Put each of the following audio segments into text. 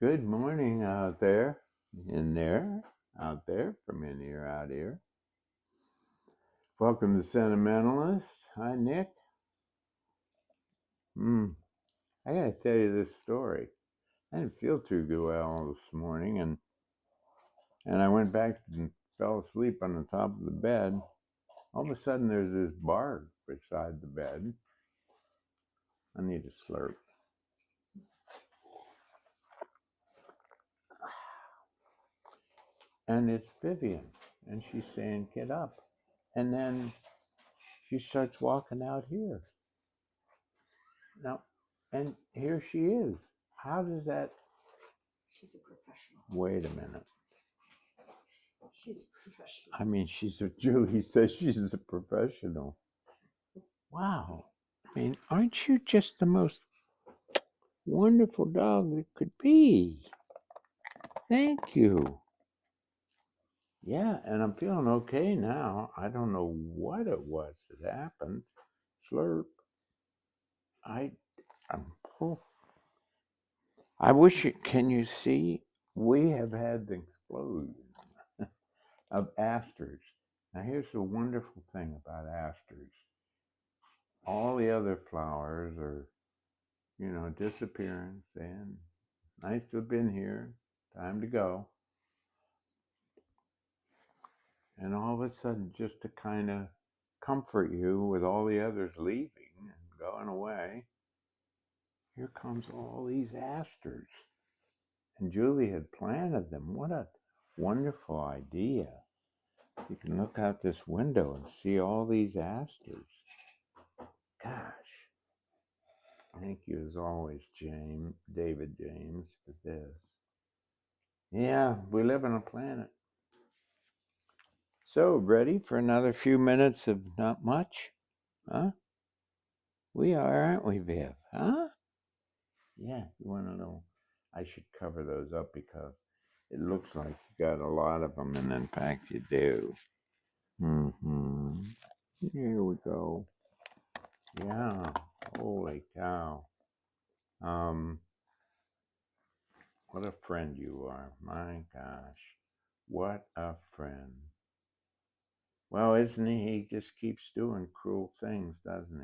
Good morning out there, in there, out there, from in here, out here. Welcome to Sentimentalist. Hi, Nick. I gotta tell you this story. I didn't feel too good well this morning, and I went back and fell asleep on the top of the bed. All of a sudden, there's this bark beside the bed. I need a slurp. And it's Vivian, and she's saying, "Get up." And then she starts walking out here. Now, and here she is. How does that? She's a professional. Wait a minute. She's a professional. I mean, Julie says she's a professional. Wow. I mean, aren't you just the most wonderful dog that could be? Thank you. Yeah, and I'm feeling okay now. I don't know what it was that happened. Slurp. I, I'm, oh. I wish you, can you see? We have had the explosion of asters. Now, here's the wonderful thing about asters. All the other flowers are, disappearing, saying, nice to have been here, time to go. And all of a sudden, just to kind of comfort you with all the others leaving and going away, here comes all these asters. And Julie had planted them. What a wonderful idea. You can look out this window and see all these asters. Gosh. Thank you as always, David James, for this. Yeah, we live on a planet. So, ready for another few minutes of not much? Huh? We are, aren't we, Viv? Huh? Yeah, you want to know? I should cover those up because it looks like you got a lot of them, and in fact, you do. Here we go. Yeah, holy cow. What a friend you are. My gosh. What a friend. Well, isn't he? He just keeps doing cruel things, doesn't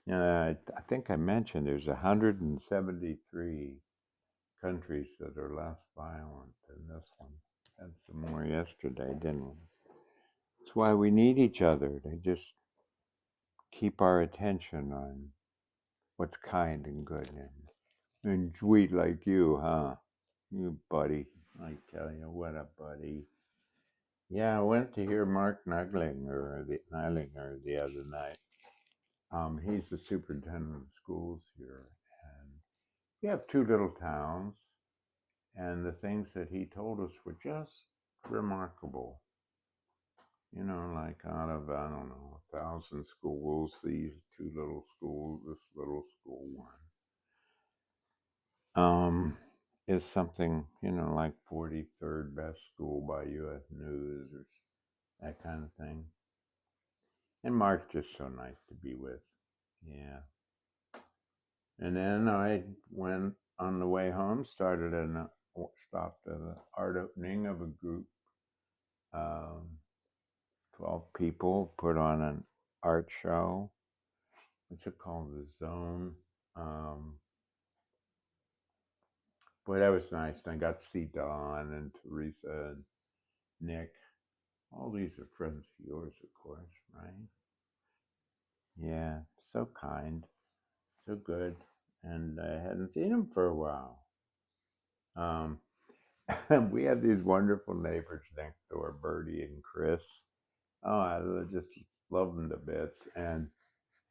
he? I think I mentioned there's 173 countries that are less violent than this one. Had some more yesterday, didn't we? That's why we need each other to just keep our attention on what's kind and good and sweet like you, huh? You buddy. I tell you, what a buddy. Yeah, I went to hear Mark Nuglinger the other night. He's the superintendent of schools here, and we have two little towns, and the things that he told us were just remarkable. Like out of, I don't know, 1,000 schools, these two little schools, this little school one, is something, like 43rd best school by U.S. News or that kind of thing. And Mark's just so nice to be with. Yeah. And then I went on the way home, stopped at the art opening of a group. Um, 12 people put on an art show. What's it called? The Zone. Um, Boy, that was nice. And I got to see Don and Teresa and Nick. All these are friends of yours, of course, right? Yeah, so kind, so good. And I hadn't seen them for a while. Um, we had these wonderful neighbors next door, Bertie and Chris. Oh, I just love them to bits. And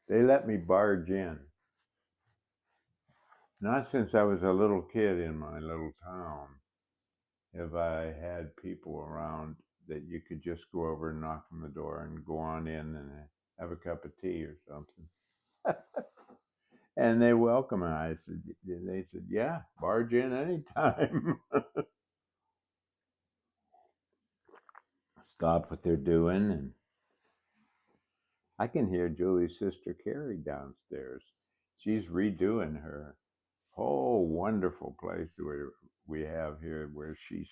they let me barge in. Not since I was a little kid in my little town have I had people around that you could just go over and knock on the door and go on in and have a cup of tea or something. And they welcome me. They said, yeah, barge in anytime. Stop what they're doing, and I can hear Julie's sister Carrie downstairs. She's redoing her whole wonderful place where we have here where she's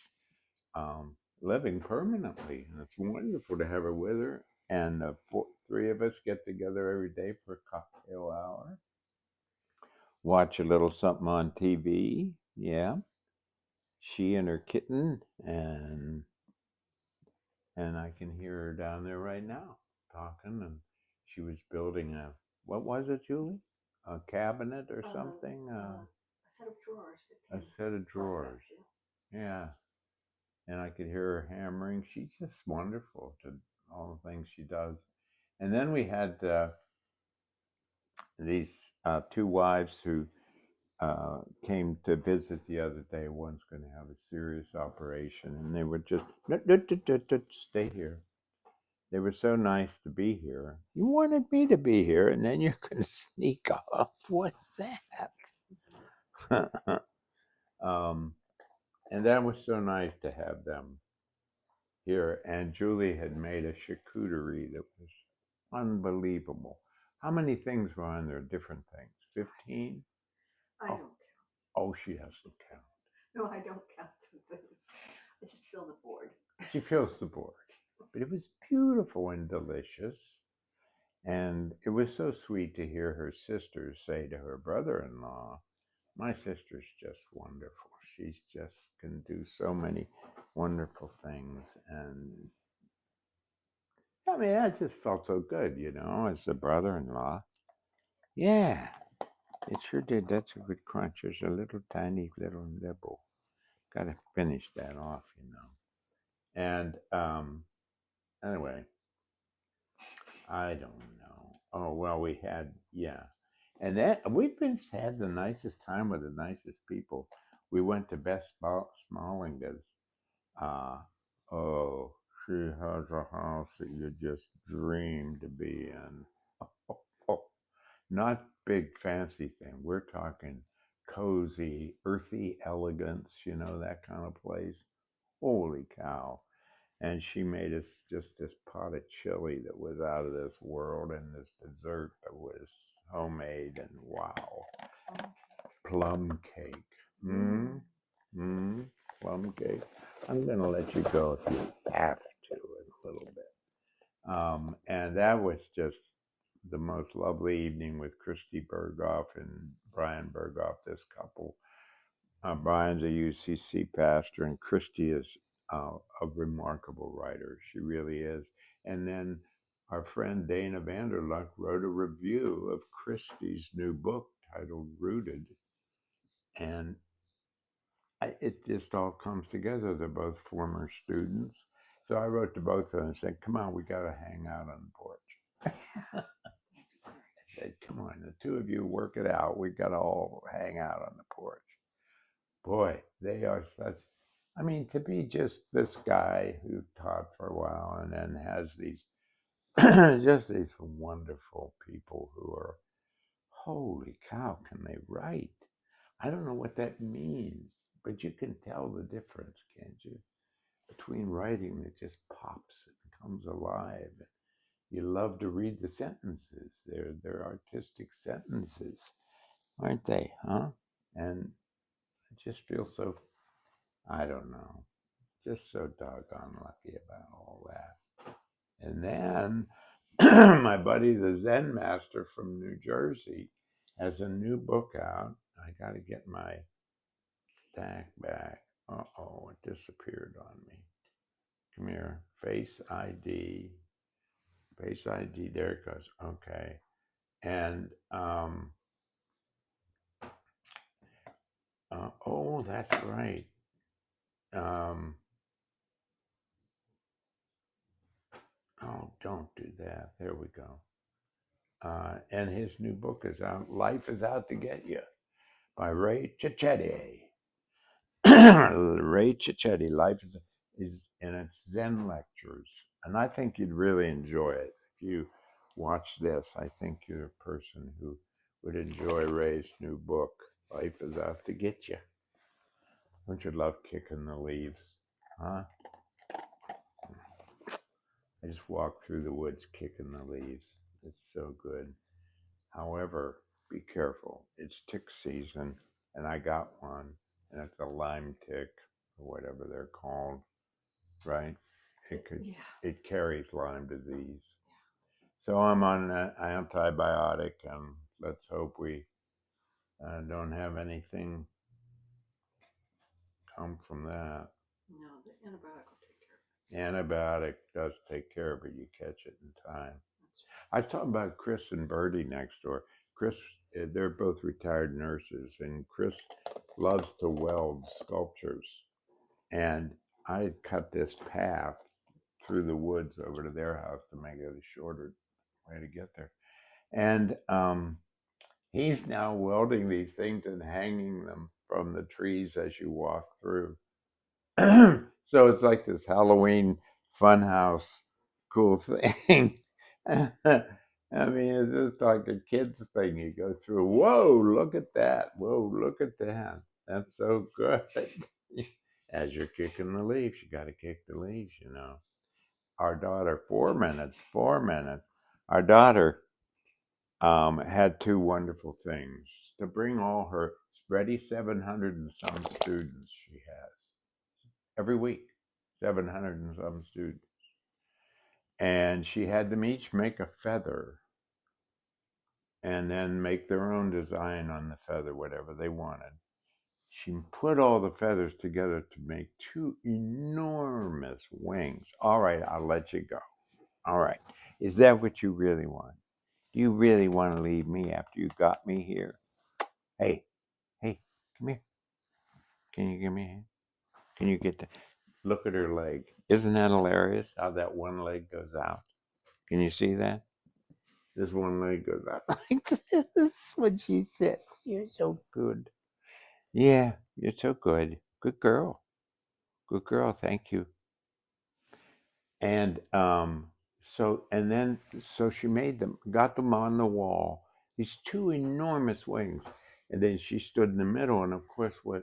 living permanently, and it's wonderful to have her with her. And three of us get together every day for a cocktail hour, watch a little something on TV. Yeah, she and her kitten, and I can hear her down there right now talking. And she was building a, what was it, Julie? A cabinet or something? A set of drawers. A set of drawers. Yeah. And I could hear her hammering. She's just wonderful to all the things she does. And then we had these two wives who came to visit the other day. One's going to have a serious operation, and they were just stay here. They were so nice to be here. You wanted me to be here, and then you're going to sneak off. What's that? And that was so nice to have them here. And Julie had made a charcuterie that was unbelievable. How many things were on there? Different things. 15? I don't count. Oh, she has to count. No, I don't count the things. I just fill the board. She fills the board. But it was beautiful and delicious. And it was so sweet to hear her sister say to her brother-in-law, my sister's just wonderful. She's just can do so many wonderful things. And I mean, I just felt so good, as a brother-in-law. Yeah, it sure did. That's a good crunch. There's a little tiny little nibble. Got to finish that off. And anyway, I don't know. Oh well, we had, yeah, and that we've been had the nicest time with the nicest people. We went to Beth Smallinga's. Uh, oh, she has a house that you just dream to be in. Oh, not big fancy thing. We're talking cozy, earthy elegance, that kind of place. Holy cow. And she made us just this pot of chili that was out of this world, and this dessert that was homemade, and wow. Plum cake. Plum cake. I'm going to let you go if you have to in a little bit. And that was just the most lovely evening with Christy Berghoff and Brian Berghoff, this couple. Brian's a UCC pastor, and Christy is a remarkable writer. She really is. And then our friend Dana Vanderluck wrote a review of Christy's new book titled Rooted. And it just all comes together. They're both former students. So I wrote to both of them and said, come on, we got to hang out on the porch. I said, come on, the two of you work it out. We got to all hang out on the porch. Boy, they are such, I mean, to be just this guy who taught for a while and then has these, just these wonderful people who are, holy cow, can they write? I don't know what that means, but you can tell the difference, can't you? Between writing that just pops and comes alive. You love to read the sentences. They're artistic sentences, aren't they, huh? And I just feel so, I don't know, just so doggone lucky about all that. And then my buddy, the Zen master from New Jersey, has a new book out. I got to get my stack back. Uh-oh, it disappeared on me. Come here. Face ID. Face ID. There it goes. Okay. And, oh, that's right. Oh, don't do that. There we go. And his new book is out. Life is Out to Get You by Ray Cicchetti. Ray Cicchetti. Life is, and it's Zen lectures. And I think you'd really enjoy it. If you watch this, I think you're a person who would enjoy Ray's new book, Life is Out to Get You. Don't you love kicking the leaves? Huh? I just walk through the woods kicking the leaves. It's so good. However, be careful. It's tick season, and I got one, and it's a Lyme tick or whatever they're called, right? Yeah. It carries Lyme disease. So I'm on an antibiotic, and let's hope we don't have anything come from that. No, the antibiotic will take care of it. Antibiotic does take care of it. You catch it in time. That's I was talking about Chris and Bertie next door. Chris, they're both retired nurses, and Chris loves to weld sculptures. And I had cut this path through the woods over to their house to make it a shorter way to get there. And he's now welding these things and hanging them from the trees as you walk through. So it's like this Halloween funhouse cool thing. I mean, it's just like a kid's thing. You go through, whoa, look at that. Whoa, look at that. That's so good. As you're kicking the leaves, you got to kick the leaves, you know. Our daughter, 4 minutes, 4 minutes. Our daughter had two wonderful things to bring all her ready 700 and some students she has every week, 700 and some students. And she had them each make a feather and then make their own design on the feather, whatever they wanted. She put all the feathers together to make two enormous wings. All right, I'll let you go. All right. Is that what you really want? Do you really want to leave me after you got me here? Hey, hey, come here. Can you give me a hand? Can you get the look at her leg? Isn't that hilarious how that one leg goes out? Can you see that? This one leg goes out like this when she sits. You're so good. Yeah, you're so good. Good girl. Good girl. Thank you. And and then so she made them, got them on the wall. These two enormous wings, and then she stood in the middle. And of course, what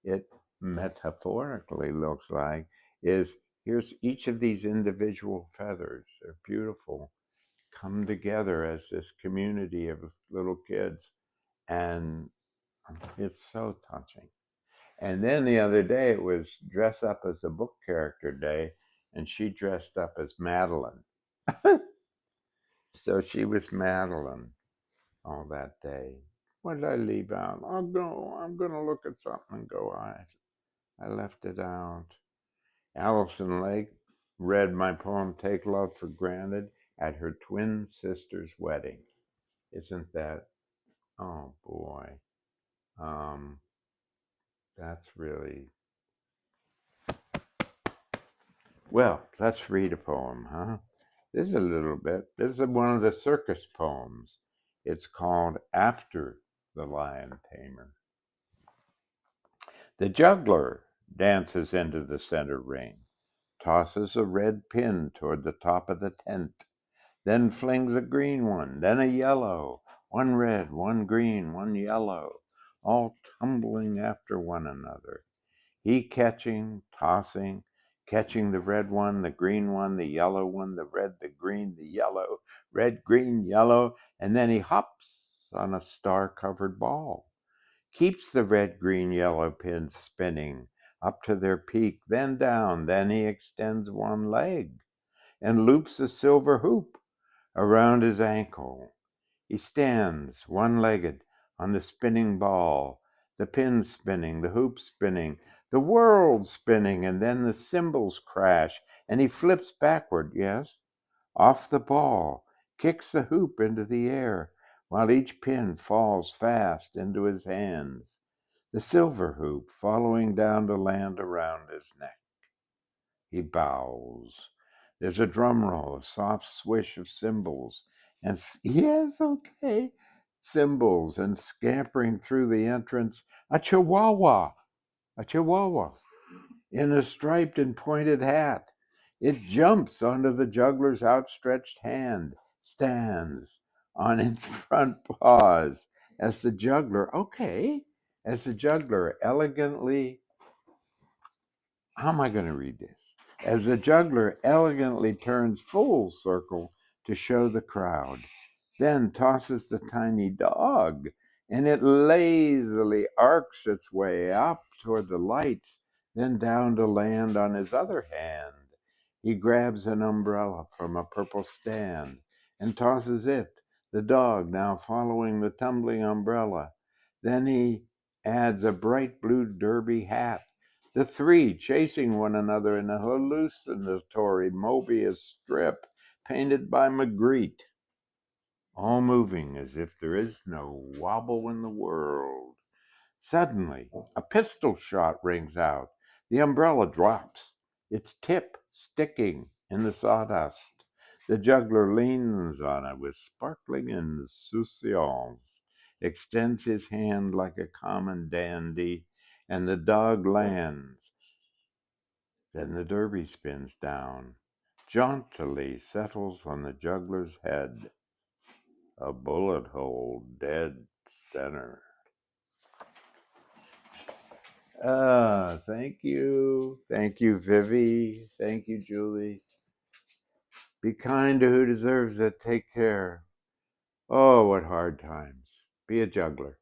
it metaphorically looks like is here's each of these individual feathers. They're beautiful, come together as this community of little kids, and it's so touching. And then the other day it was dress up as a book character day, and she dressed up as Madeline. So she was Madeline all that day. What did I leave out? I'm gonna look at something and go, I left it out. Allison Lake read my poem Take Love for Granted at her twin sister's wedding. Isn't that, oh boy. Um, that's really, well, let's read a poem, huh? This is a little bit. This is one of the circus poems. It's called After the Lion Tamer. The juggler dances into the center ring, tosses a red pin toward the top of the tent, then flings a green one, then a yellow, one red, one green, one yellow, all tumbling after one another. He catching, tossing, catching the red one, the green one, the yellow one, the red, the green, the yellow, red, green, yellow, and then he hops on a star-covered ball. Keeps the red, green, yellow pins spinning up to their peak, then down, then he extends one leg and loops a silver hoop around his ankle. He stands one-legged on the spinning ball, the pins spinning, the hoop spinning, the world spinning, and then the cymbals crash, and he flips backward, yes, off the ball, kicks the hoop into the air, while each pin falls fast into his hands, the silver hoop following down to land around his neck. He bows. There's a drum roll, a soft swish of cymbals, and yes, okay, cymbals, and scampering through the entrance, a chihuahua, in a striped and pointed hat. It jumps onto the juggler's outstretched hand, stands on its front paws as the juggler, okay, as the juggler elegantly, how am I going to read this? As the juggler elegantly turns full circle to show the crowd, then tosses the tiny dog and it lazily arcs its way up toward the lights, then down to land on his other hand. He grabs an umbrella from a purple stand and tosses it, the dog now following the tumbling umbrella. Then he adds a bright blue derby hat, the three chasing one another in a hallucinatory Mobius strip painted by Magritte, all moving as if there is no wobble in the world. Suddenly, a pistol shot rings out. The umbrella drops, its tip sticking in the sawdust. The juggler leans on it with sparkling insouciance, extends his hand like a common dandy, and the dog lands. Then the derby spins down, jauntily settles on the juggler's head, a bullet hole dead center. Thank you. Thank you, Vivi. Thank you, Julie. Be kind to who deserves it. Take care. Oh, what hard times. Be a juggler.